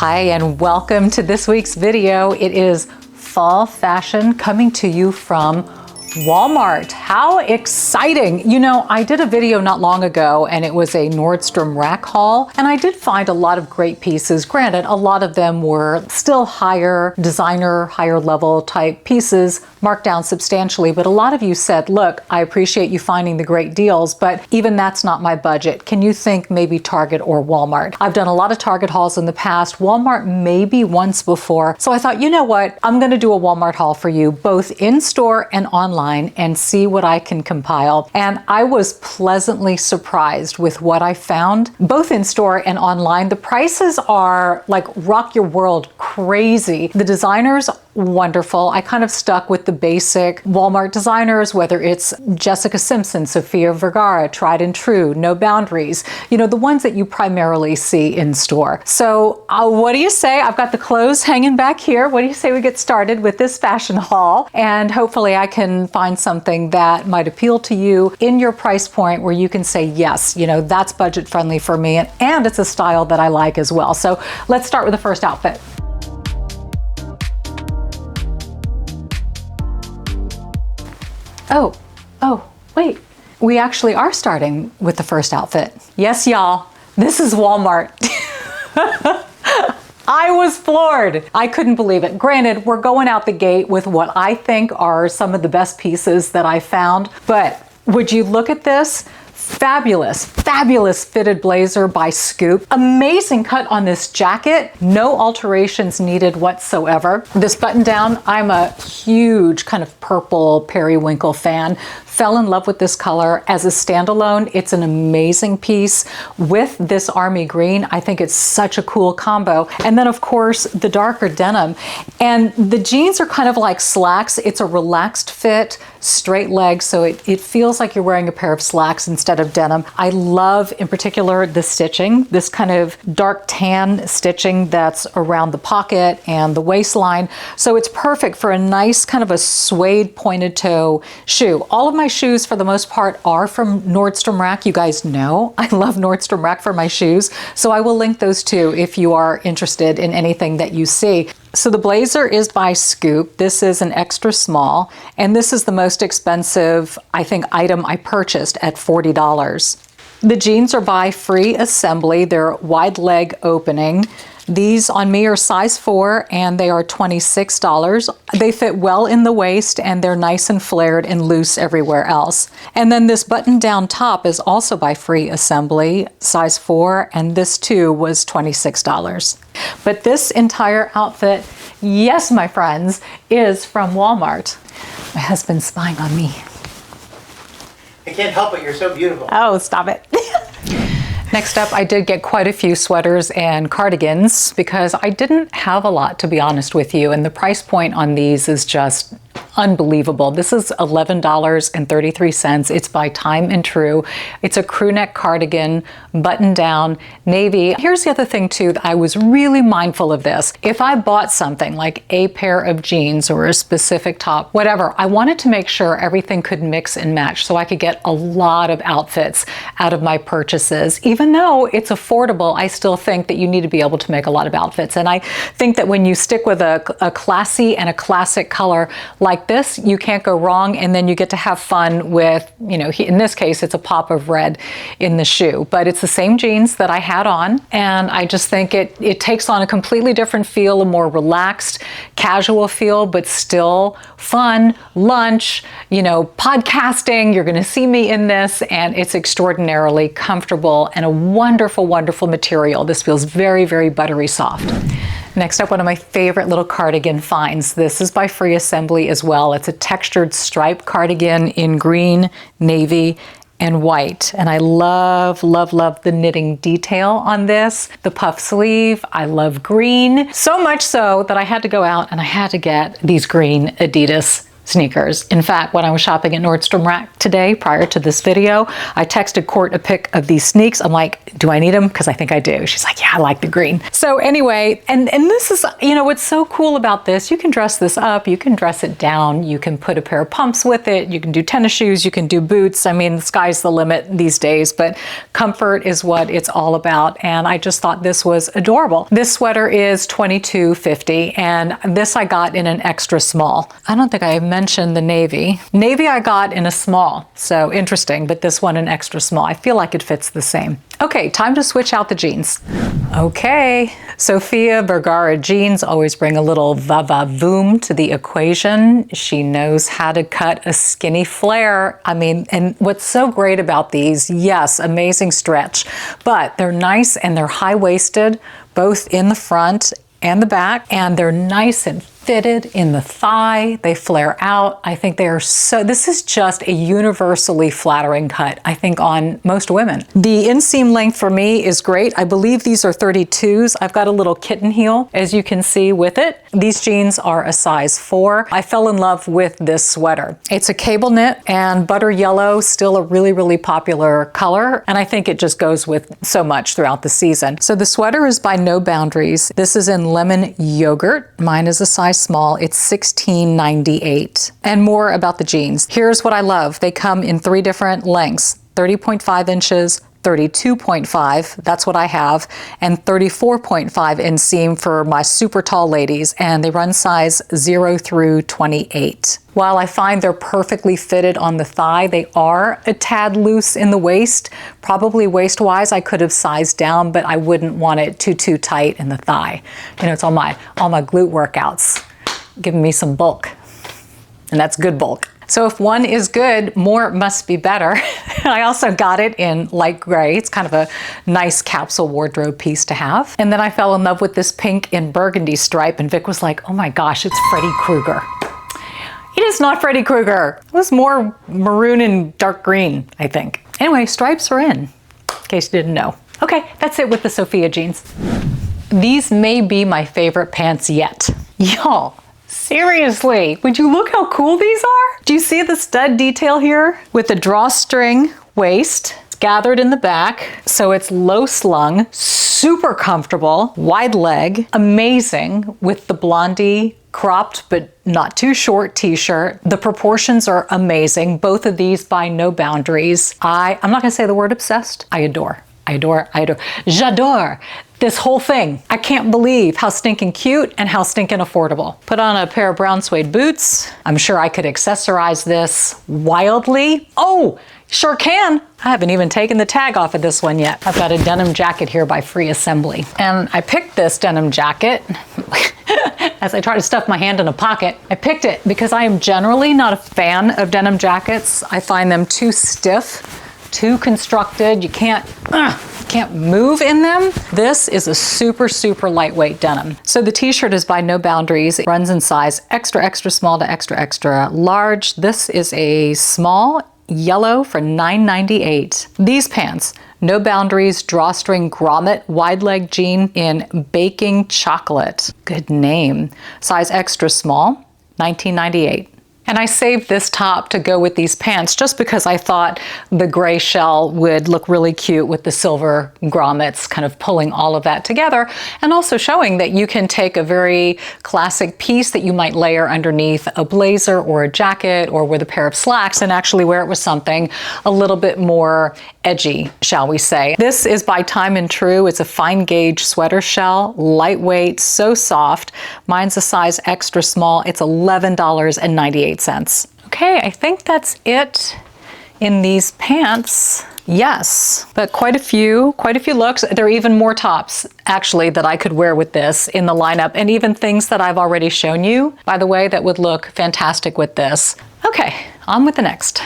Hi, and welcome to this week's video. It is fall fashion coming to you from Walmart. How exciting! You know, I did a video not long ago and it was a Nordstrom rack haul, and I did find a lot of great pieces. Granted, a lot of them were still higher designer, higher level type pieces, marked down substantially, but a lot of you said, look, I appreciate you finding the great deals, but even that's not my budget. Can you think maybe Target or Walmart? I've done a lot of Target hauls in the past, Walmart maybe once before, so I thought, you know what, I'm gonna do a Walmart haul for you, both in store and online, and see what I can compile. And I was pleasantly surprised with what I found, both in store and online. The prices are like rock your world crazy. The designers, wonderful. I kind of stuck with the basic Walmart designers, whether it's Jessica Simpson, Sofia Vergara, tried and true, no boundaries, you know, the ones that you primarily see in store. So what do you say? I've got the clothes hanging back here. What do you say we get started with this fashion haul? And hopefully I can find something that might appeal to you in your price point where you can say, yes, you know, that's budget friendly for me. And it's a style that I like as well. So let's start with the first outfit. Oh, wait. We actually are starting with the first outfit. Yes, y'all, this is Walmart. I was floored. I couldn't believe it. Granted, we're going out the gate with what I think are some of the best pieces that I found, but would you look at this? Fabulous, fabulous fitted blazer by Scoop. Amazing cut on this jacket. No alterations needed whatsoever. This button down, I'm a huge kind of purple periwinkle fan. Fell in love with this color as a standalone. It's an amazing piece with this army green. I think it's such a cool combo. And then of course the darker denim, and the jeans are kind of like slacks. It's a relaxed fit, straight leg, so it feels like you're wearing a pair of slacks instead of denim. I love in particular the stitching, this kind of dark tan stitching that's around the pocket and the waistline. So it's perfect for a nice kind of a suede pointed toe shoe. All of my shoes for the most part are from Nordstrom Rack. You guys know I love Nordstrom Rack for my shoes, so I will link those too if you are interested in anything that you see. So the blazer is by Scoop. This is an extra small, and this is the most expensive, I think, item I purchased at $40. The jeans are by Free Assembly. They're wide leg opening. These on me are size 4 and they are $26. They fit well in the waist and they're nice and flared and loose everywhere else. And then this button down top is also by Free Assembly, size 4, and this too was $26. But this entire outfit, yes, my friends, is from Walmart. My husband's spying on me. I can't help it, you're so beautiful. Oh, stop it. Next up, I did get quite a few sweaters and cardigans because I didn't have a lot, to be honest with you, and the price point on these is just unbelievable. This is $11.33. It's by Time and True. It's a crew neck cardigan, button down, navy. Here's the other thing too, that I was really mindful of this. If I bought something like a pair of jeans or a specific top, whatever, I wanted to make sure everything could mix and match so I could get a lot of outfits out of my purchases. Even though it's affordable, I still think that you need to be able to make a lot of outfits. And I think that when you stick with a classy and a classic color like this, you can't go wrong, and then you get to have fun with, you know, in this case, it's a pop of red in the shoe, but it's the same jeans that I had on, and I just think it takes on a completely different feel, a more relaxed, casual feel, but still fun, lunch, you know, podcasting, you're gonna see me in this, and it's extraordinarily comfortable and a wonderful, wonderful material. This feels very, very buttery soft. Next up, one of my favorite little cardigan finds. This is by Free Assembly as well. It's a textured striped cardigan in green, navy, and white. And I love, love, love the knitting detail on this. The puff sleeve, I love green. So much so that I had to go out and I had to get these green Adidas sneakers. In fact, when I was shopping at Nordstrom Rack today, prior to this video, I texted Court a pic of these sneaks. I'm like, do I need them? Because I think I do. She's like, yeah, I like the green. So anyway, and this is, you know, what's so cool about this, you can dress this up, you can dress it down, you can put a pair of pumps with it, you can do tennis shoes, you can do boots. I mean, the sky's the limit these days, but comfort is what it's all about. And I just thought this was adorable. This sweater is $22.50, and this I got in an extra small. I don't think I mentioned the navy. Navy I got in a small, so interesting, but this one an extra small. I feel like it fits the same. Okay, time to switch out the jeans. Okay, Sofia Vergara jeans always bring a little va-va-voom to the equation. She knows how to cut a skinny flare. I mean, and what's so great about these, yes, amazing stretch, but they're nice and they're high-waisted, both in the front and the back, and they're nice and fitted in the thigh. They flare out. I think they are so, this is just a universally flattering cut, I think, on most women. The inseam length for me is great. I believe these are 32s. I've got a little kitten heel, as you can see with it. These jeans are a size 4. I fell in love with this sweater. It's a cable knit, and butter yellow, still a really, really popular color. And I think it just goes with so much throughout the season. So the sweater is by No Boundaries. This is in lemon yogurt. Mine is a size small. It's $16.98. And more about the jeans. Here's what I love. They come in 3 different lengths, 30.5 inches, 32.5, that's what I have, and 34.5 inseam for my super tall ladies, and they run size 0 through 28. While I find they're perfectly fitted on the thigh, they are a tad loose in the waist. Probably waist-wise, I could have sized down, but I wouldn't want it too tight in the thigh. You know, it's all my glute workouts, giving me some bulk, and that's good bulk. So if one is good, more must be better. I also got it in light gray. It's kind of a nice capsule wardrobe piece to have. And then I fell in love with this pink and burgundy stripe, and Vic was like, oh my gosh, it's Freddy Krueger. It is not Freddy Krueger. It was more maroon and dark green, I think. Anyway, stripes are in case you didn't know. Okay, that's it with the Sofia jeans. These may be my favorite pants yet. Y'all. Seriously, would you look how cool these are? Do you see the stud detail here? With the drawstring waist, it's gathered in the back, so it's low slung, super comfortable, wide leg, amazing with the blondie cropped but not too short t-shirt. The proportions are amazing. Both of these by No Boundaries. I'm not gonna say the word obsessed. I adore. J'adore this whole thing. I can't believe how stinking cute and how stinking affordable. Put on a pair of brown suede boots. I'm sure I could accessorize this wildly. Oh, sure can. I haven't even taken the tag off of this one yet. I've got a denim jacket here by Free Assembly. And I picked this denim jacket as I try to stuff my hand in a pocket. I picked it because I am generally not a fan of denim jackets. I find them too stiff, too constructed. You can't move in them. This is a super lightweight denim. So the t-shirt is by No Boundaries. It runs in size extra small to extra large. This is a small yellow for $9.98. These pants, No Boundaries drawstring grommet wide leg jean in baking chocolate. Good name. Size extra small, $19.98. And I saved this top to go with these pants just because I thought the gray shell would look really cute with the silver grommets, kind of pulling all of that together, and also showing that you can take a very classic piece that you might layer underneath a blazer or a jacket or with a pair of slacks and actually wear it with something a little bit more edgy, shall we say. This is by Time and True. It's a fine gauge sweater shell, lightweight, so soft. Mine's a size extra small. It's $11.98. Okay, I think that's it in these pants. Yes, but quite a few looks. There are even more tops actually that I could wear with this in the lineup, and even things that I've already shown you, by the way, that would look fantastic with this. Okay, on with the next.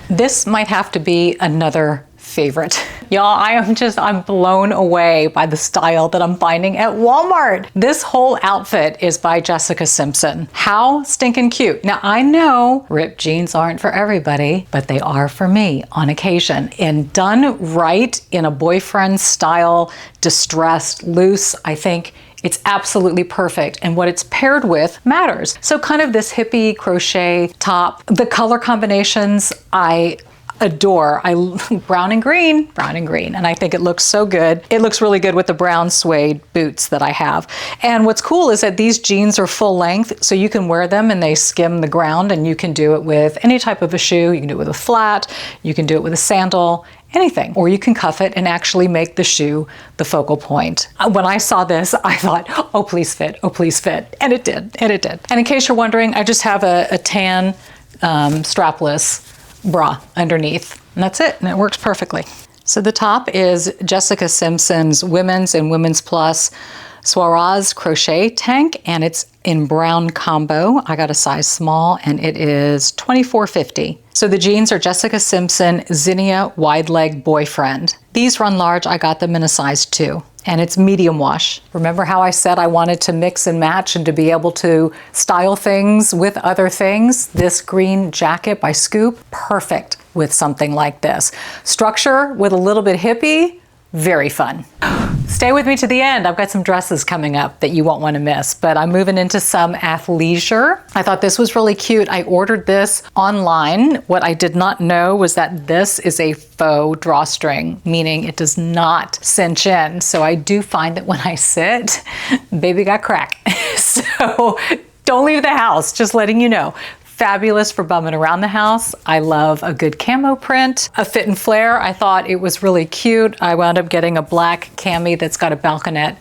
This might have to be another favorite. Y'all, I'm blown away by the style that I'm finding at Walmart. This whole outfit is by Jessica Simpson. How stinking cute. Now I know ripped jeans aren't for everybody, but they are for me on occasion. And done right in a boyfriend style, distressed, loose, I think it's absolutely perfect, and what it's paired with matters. So kind of this hippie crochet top. The color combinations I adore. Brown and green, and I think it looks so good. It looks really good with the brown suede boots that I have. And what's cool is that these jeans are full length, so you can wear them and they skim the ground, and you can do it with any type of a shoe. You can do it with a flat, you can do it with a sandal, anything, or you can cuff it and actually make the shoe the focal point. When I saw this, I thought, oh, please fit, oh, please fit. And it did, and it did. And in case you're wondering, I just have a tan strapless bra underneath, and that's it, and it works perfectly. So the top is Jessica Simpson's Women's and Women's Plus Swaraz crochet tank, and it's in brown combo. I got a size small, and it is $24.50. So the jeans are Jessica Simpson Zinnia wide leg boyfriend. These run large. I got them in a size 2. And it's medium wash. Remember how I said I wanted to mix and match and to be able to style things with other things? This green jacket by Scoop, perfect with something like this. Structure with a little bit hippie, very fun. Stay with me to the end. I've got some dresses coming up that you won't want to miss, but I'm moving into some athleisure. I thought this was really cute. I ordered this online. What I did not know was that this is a faux drawstring, meaning it does not cinch in. So I do find that when I sit, baby got crack. So don't leave the house, just letting you know. Fabulous for bumming around the house. I love a good camo print. A fit and flare, I thought it was really cute. I wound up getting a black cami that's got a balconette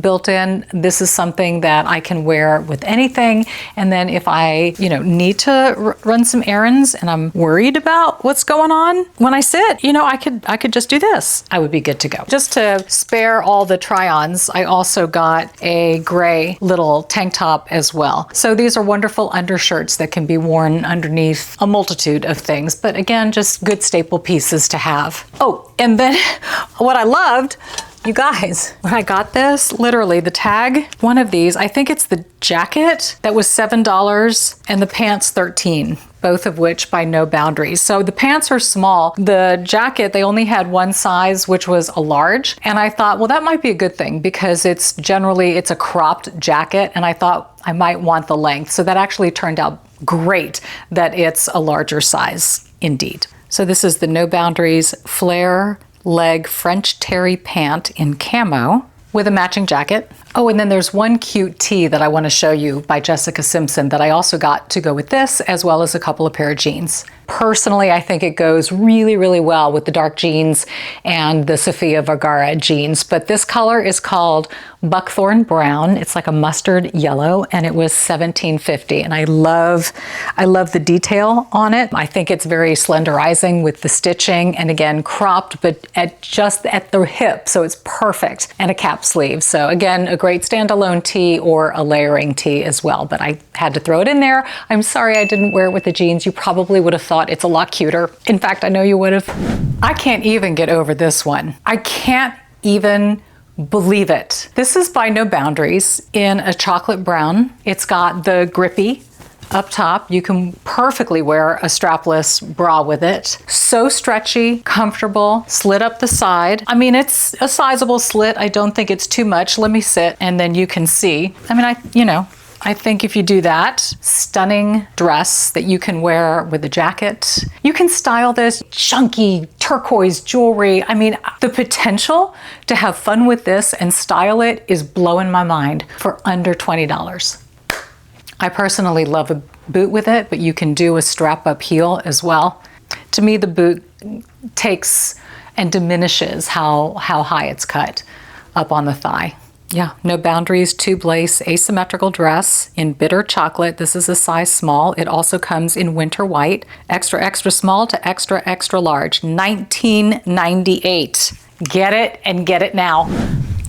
built in. This is something that I can wear with anything. And then if I, need to run some errands and I'm worried about what's going on when I sit, I could just do this. I would be good to go. Just to spare all the try-ons, I also got a gray little tank top as well. So these are wonderful undershirts that can be worn underneath a multitude of things, but again, just good staple pieces to have. Oh, and then what I loved, you guys, when I got this, literally the tag, one of these, I think it's the jacket that was $7 and the pants $13. Both of which by No Boundaries. So the pants are small. The jacket, they only had one size, which was a large. And I thought, well, that might be a good thing because it's a cropped jacket. And I thought I might want the length. So that actually turned out great that it's a larger size indeed. So this is the No Boundaries flare leg French terry pant in camo with a matching jacket. Oh, and then there's one cute tee that I want to show you by Jessica Simpson that I also got to go with this, as well as a couple of pair of jeans. Personally, I think it goes really, really well with the dark jeans and the Sofia Vergara jeans, but this color is called Buckthorn Brown. It's like a mustard yellow, and it was $17.50, and I love the detail on it. I think it's very slenderizing with the stitching, and again, cropped, but just at the hip, so it's perfect, and a cap sleeve. So again, a great standalone tee or a layering tee as well, but I had to throw it in there. I'm sorry I didn't wear it with the jeans. You probably would have thought it's a lot cuter. In fact, I know you would have. I can't even get over this one. I can't even believe it. This is by No Boundaries in a chocolate brown. It's got the grippy up top. You can perfectly wear a strapless bra with it. So stretchy, comfortable, slit up the side. I mean, it's a sizable slit. I don't think it's too much. Let me sit and then you can see. I mean, I think if you do that, stunning dress that you can wear with a jacket. You can style this chunky turquoise jewelry. I mean, the potential to have fun with this and style it is blowing my mind for under $20. I personally love a boot with it, but you can do a strap-up heel as well. To me, the boot takes and diminishes how high it's cut up on the thigh. Yeah, No Boundaries tube lace asymmetrical dress in bitter chocolate. This is a size small. It also comes in winter white, extra, extra small to extra, extra large, $19.98. Get it and get it now.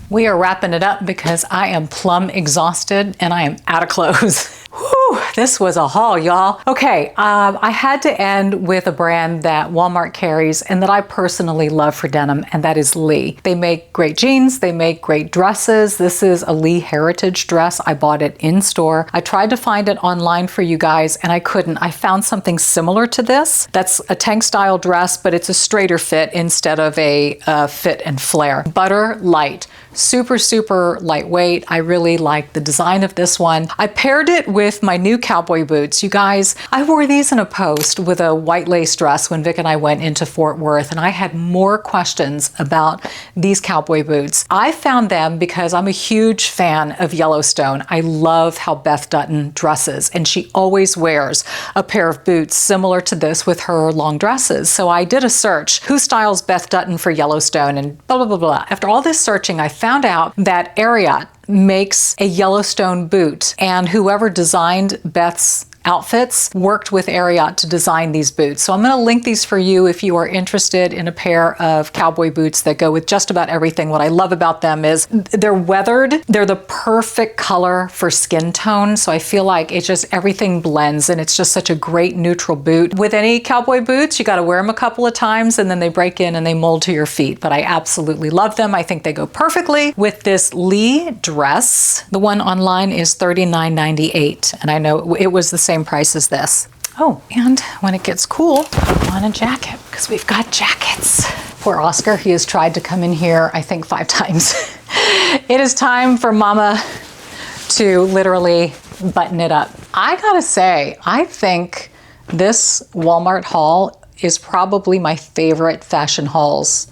We are wrapping it up because I am plumb exhausted and I am out of clothes. Woo! Whew, this was a haul, y'all. Okay, I had to end with a brand that Walmart carries and that I personally love for denim, and that is Lee. They make great jeans, they make great dresses. This is a Lee Heritage dress. I bought it in store. I tried to find it online for you guys and I couldn't. I found something similar to this. That's a tank style dress, but it's a straighter fit instead of a fit and flare. Butter light. Super, super lightweight. I really like the design of this one. I paired it with my new cowboy boots. You guys, I wore these in a post with a white lace dress when Vic and I went into Fort Worth, and I had more questions about these cowboy boots. I found them because I'm a huge fan of Yellowstone. I love how Beth Dutton dresses, and she always wears a pair of boots similar to this with her long dresses. So I did a search, who styles Beth Dutton for Yellowstone, and blah, blah, blah, blah. After all this searching, I found out that Ariat makes a Yellowstone boot, and whoever designed Beth's outfits worked with Ariat to design these boots. So I'm going to link these for you if you are interested in a pair of cowboy boots that go with just about everything. What I love about them is they're weathered. They're the perfect color for skin tone. So I feel like it's just everything blends and it's just such a great neutral boot. With any cowboy boots, you got to wear them a couple of times and then they break in and they mold to your feet. But I absolutely love them. I think they go perfectly with this Lee dress. The one online is $39.98, and I know it was the same price as this. Oh, and when it gets cool, I want a jacket because we've got jackets. Poor Oscar, he has tried to come in here, I think 5 times. It is time for Mama to literally button it up. I gotta say, I think this Walmart haul is probably my favorite fashion hauls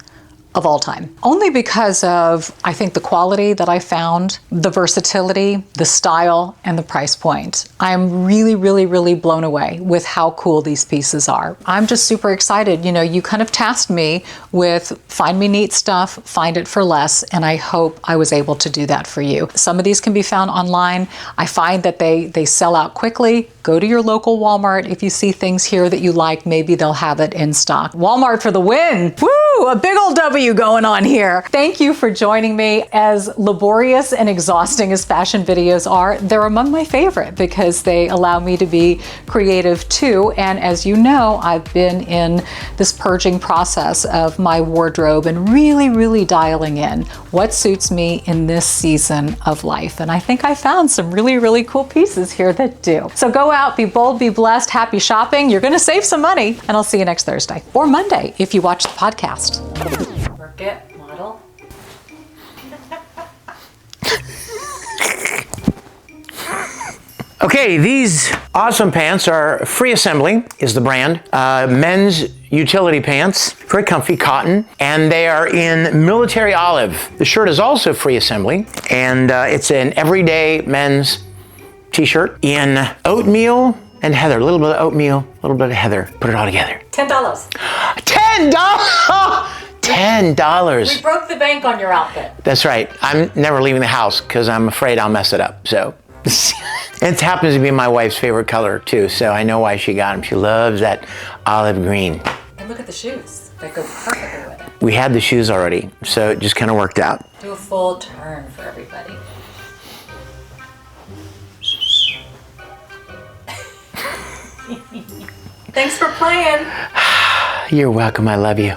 of all time. Only because of, I think, the quality that I found, the versatility, the style, and the price point. I'm really, really, really blown away with how cool these pieces are. I'm just super excited. You know, you kind of tasked me with find me neat stuff, find it for less, and I hope I was able to do that for you. Some of these can be found online. I find that they sell out quickly. Go to your local Walmart. If you see things here that you like, maybe they'll have it in stock. Walmart for the win! Woo! A big old W going on here. Thank you for joining me. As laborious and exhausting as fashion videos are, they're among my favorite because they allow me to be creative too. And as you know, I've been in this purging process of my wardrobe and really, really dialing in what suits me in this season of life. And I think I found some really, really cool pieces here that do. So go out, be bold, be blessed, happy shopping. You're gonna save some money, and I'll see you next Thursday or Monday if you watch the podcast. Work it, model. Okay, these awesome pants are Free Assembly is the brand. Men's utility pants, very comfy, cotton, and they are in military olive. The shirt is also Free Assembly, and it's an everyday men's t-shirt in oatmeal and heather. A little bit of oatmeal, a little bit of heather. Put it all together. $10. $10! $10. We broke the bank on your outfit. That's right. I'm never leaving the house because I'm afraid I'll mess it up. So it happens to be my wife's favorite color too, so I know why she got them. She loves that olive green. And look at the shoes. They go perfectly with it. We had the shoes already, so it just kind of worked out. Do a full turn for everybody. Thanks for playing. You're welcome. I love you.